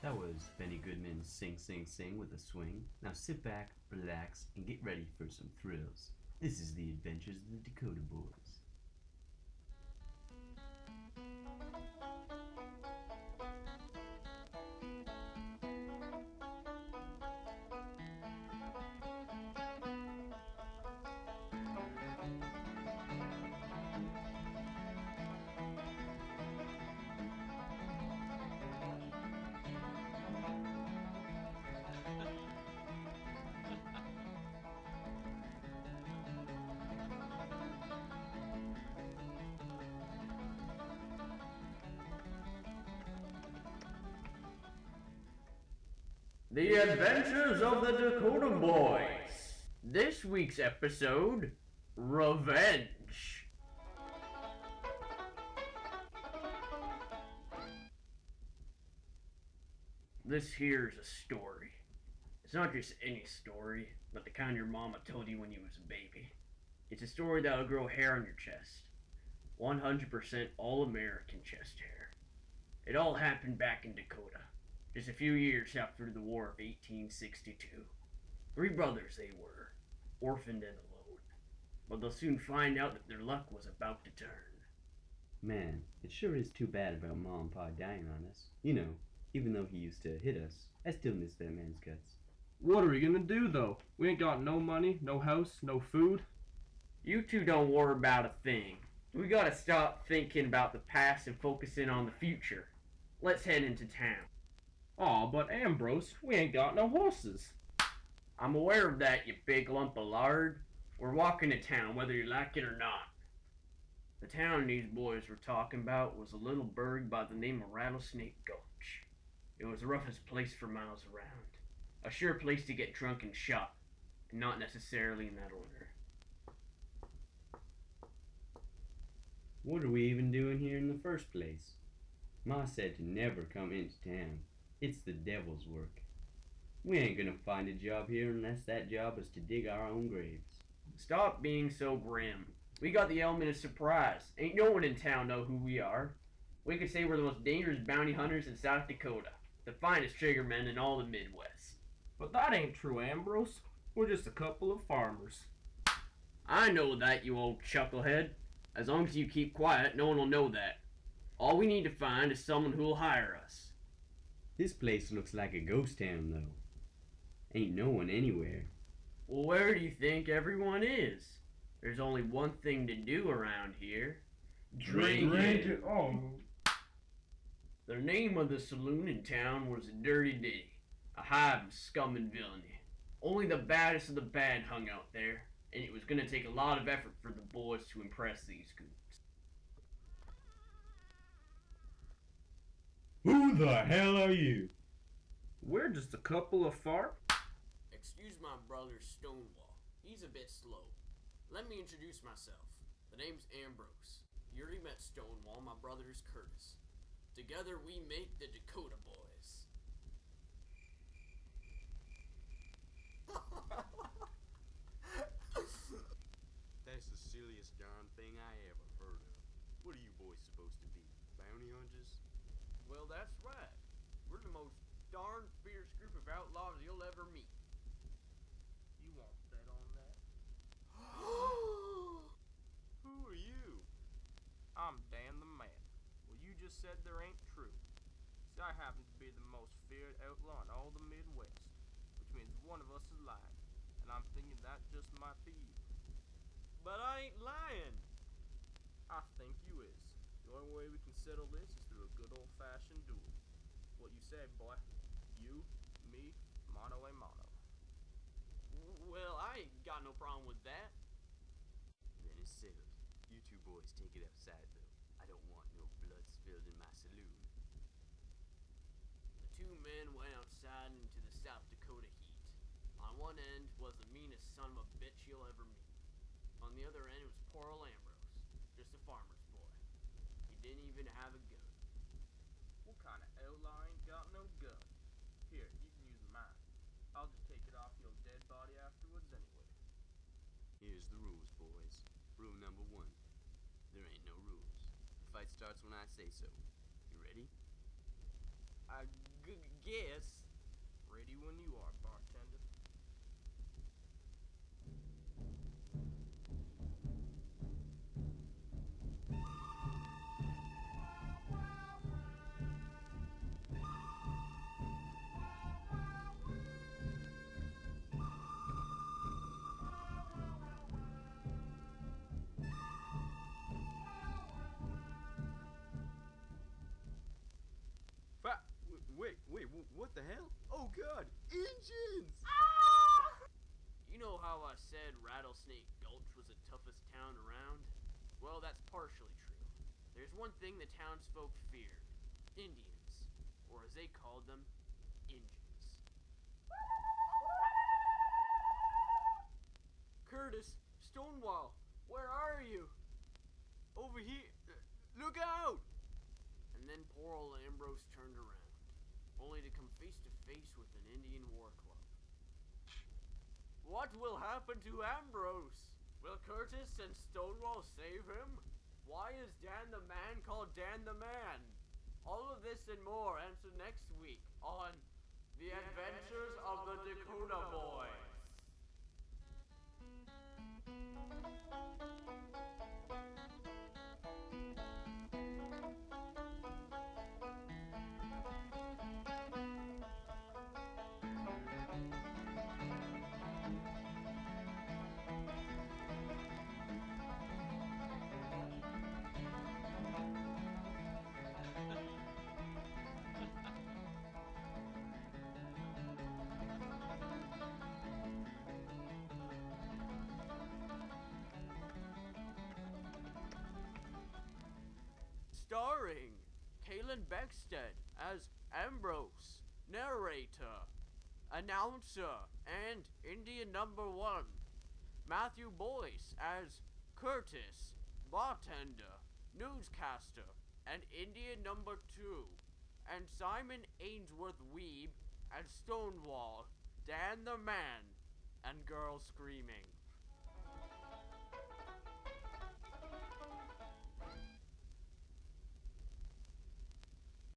That was Benny Goodman's Sing Sing Sing with a Swing. Now sit back, relax, and get ready for some thrills. This is the adventures of the Dakota Boys. The Adventures of the Dakota Boys. This week's episode, Revenge. This here's a story. It's not just any story, but the kind your mama told you when you was a baby. It's a story that'll grow hair on your chest. 100% all-American chest hair. It all happened back in Dakota. Just a few years after the War of 1862. 3 brothers they were, orphaned and alone. But they'll soon find out that their luck was about to turn. Man, it sure is too bad about Mom and Pa dying on us. You know, even though he used to hit us, I still miss that man's guts. What are we gonna do though? We ain't got no money, no house, no food. You two don't worry about a thing. We gotta stop thinking about the past and focusing on the future. Let's head into town. Aw, but Ambrose, we ain't got no horses. I'm aware of that, you big lump of lard. We're walking to town, whether you like it or not. The town these boys were talking about was a little burg by the name of Rattlesnake Gulch. It was the roughest place for miles around. A sure place to get drunk and shot, and not necessarily in that order. What are we even doing here in the first place? Ma said to never come into town. It's the devil's work. We ain't gonna find a job here unless that job is to dig our own graves. Stop being so grim. We got the element of surprise. Ain't no one in town know who we are. We could say we're the most dangerous bounty hunters in South Dakota. The finest triggermen in all the Midwest. But that ain't true, Ambrose. We're just a couple of farmers. I know that, you old chucklehead. As long as you keep quiet, no one will know that. All we need to find is someone who'll hire us. This place looks like a ghost town, though. Ain't no one anywhere. Well, where do you think everyone is? There's only one thing to do around here. Drink it. Oh. The name of the saloon in town was a Dirty Ditty, a hive of scum and villainy. Only the baddest of the bad hung out there, and it was going to take a lot of effort for the boys to impress these goods. Who the hell are you? We're just a couple of Excuse my brother Stonewall. He's a bit slow. Let me introduce myself. The name's Ambrose. You already met Stonewall. My brother is Curtis. Together we make the Dakota Boys. That's the silliest darn thing I ever heard of. What are you boys supposed to be? Bounty hunters? Well, that's right. We're the most darn fierce group of outlaws you'll ever meet. You won't bet on that. Who are you? I'm Dan the Man. Well, you just said there ain't true. See, I happen to be the most feared outlaw in all the Midwest, which means one of us is lying, and I'm thinking that just might be you. But I ain't lying. I think you is. The only way we can settle this is through a good old-fashioned duel. What you say, boy? You, me, mano a mano. Well, I ain't got no problem with that. Then it's settled. You two boys take it outside, though. I don't want no blood spilled in my saloon. The two men went outside into the South Dakota heat. On one end was the meanest son of a bitch you'll ever meet. On the other end was poor old Ambrose, just a farmer's boy. He didn't even have a gun. What kind of outlaw ain't got no gun? Here, you can use mine. I'll just take it off your dead body afterwards anyway. Here's the rules, boys. Rule number 1. There ain't no rules. The fight starts when I say so. You ready? guess. Ready when you are, bartender. What the hell? Oh god, engines! You know how I said Rattlesnake Gulch was the toughest town around? Well, that's partially true. There's one thing the townsfolk feared. Indians. Or as they called them, Injuns. Curtis, Stonewall, where are you? Over here. Look out! And then poor old Ambrose turned around, only to come face to face with an Indian war club. What will happen to Ambrose? Will Curtis and Stonewall save him? Why is Dan the Man called Dan the Man? All of this and more answer next week on The Adventures of the Dakota Boys. Starring Kalen Beckstead as Ambrose, narrator, announcer, and Indian number 1. Matthew Boyce as Curtis, bartender, newscaster, and Indian number 2. And Simon Ainsworth-Wiebe as Stonewall, Dan the Man, and Girl Screaming.